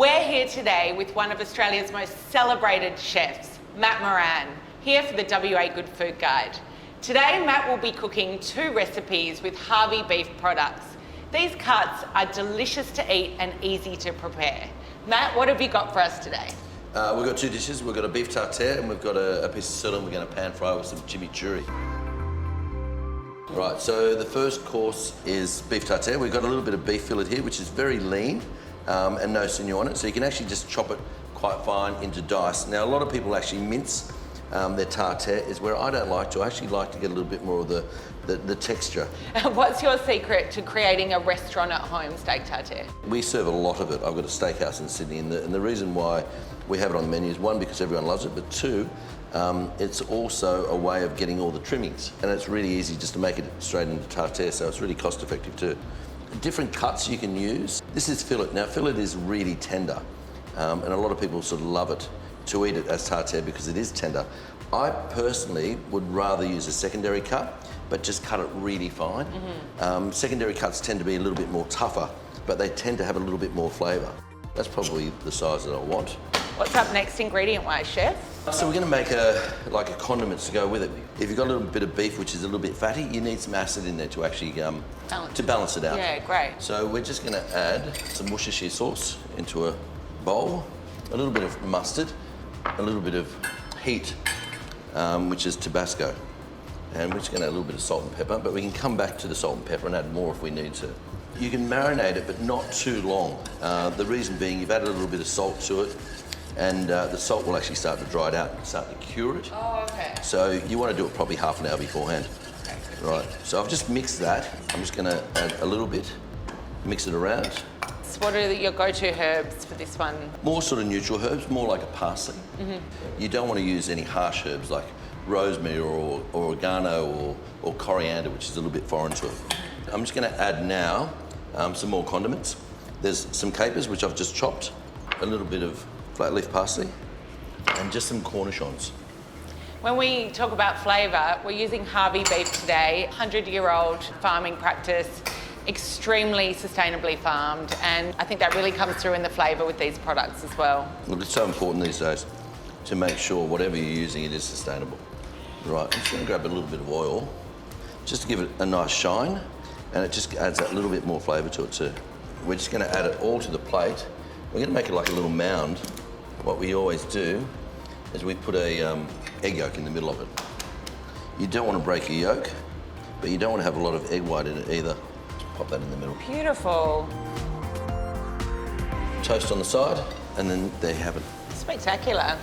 We're here today with one of Australia's most celebrated chefs, Matt Moran, here for the WA Good Food Guide. Today, Matt will be cooking 2 recipes with Harvey beef products. These cuts are delicious to eat and easy to prepare. Matt, what have you got for us today? We've got 2 dishes. We've got a beef tartare and we've got a piece of sirloin we're going to pan fry with some chimichurri. Right, so the first course is beef tartare. We've got a little bit of beef fillet here, which is very lean and no sinew on it, so you can actually just chop it quite fine into dice. Now, a lot of people actually mince their tartare, is where I don't like to. I actually like to get a little bit more of the texture. What's your secret to creating a restaurant at home steak tartare? We serve a lot of it. I've got a steakhouse in Sydney, and the reason why we have it on the menu is 1, because everyone loves it, but 2, it's also a way of getting all the trimmings, and it's really easy just to make it straight into tartare, so it's really cost effective too. Different cuts you can use. This is fillet. Now, fillet is really tender, and a lot of people sort of love it to eat it as tartare because it is tender. I personally would rather use a secondary cut, but just cut it really fine. Secondary cuts tend to be a little bit more tougher, but they tend to have a little bit more flavour. That's probably the size that I want. What's up next ingredient-wise, Chef? So we're going to make a condiments to go with it. If you've got a little bit of beef which is a little bit fatty, you need some acid in there to actually balance it out. Yeah, great. So we're just going to add some Worcestershire sauce into a bowl, a little bit of mustard, a little bit of heat, which is Tabasco, and we're just going to add a little bit of salt and pepper, but we can come back to the salt and pepper and add more if we need to. You can marinate it, but not too long. The reason being, you've added a little bit of salt to it, and the salt will actually start to dry it out and start to cure it. Oh, okay. So you want to do it probably half an hour beforehand. Okay. Right, so I've just mixed that. I'm just going to add a little bit, mix it around. So what are your go-to herbs for this one? More sort of neutral herbs, more like a parsley. You don't want to use any harsh herbs like rosemary or oregano or coriander, which is a little bit foreign to it. I'm just going to add now some more condiments. There's some capers, which I've just chopped, a little bit of flat leaf parsley, and just some cornichons. When we talk about flavour, we're using Harvey beef today, 100-year-old farming practice, extremely sustainably farmed, and I think that really comes through in the flavour with these products as well. Look, it's so important these days to make sure whatever you're using, it is sustainable. Right, I'm just going to grab a little bit of oil, just to give it a nice shine, and it just adds that little bit more flavour to it too. We're just going to add it all to the plate. We're going to make it like a little mound. What we always do is we put a egg yolk in the middle of it. You don't want to break a yolk, but you don't want to have a lot of egg white in it either. Just pop that in the middle. Beautiful. Toast on the side, and then there you have it. Spectacular.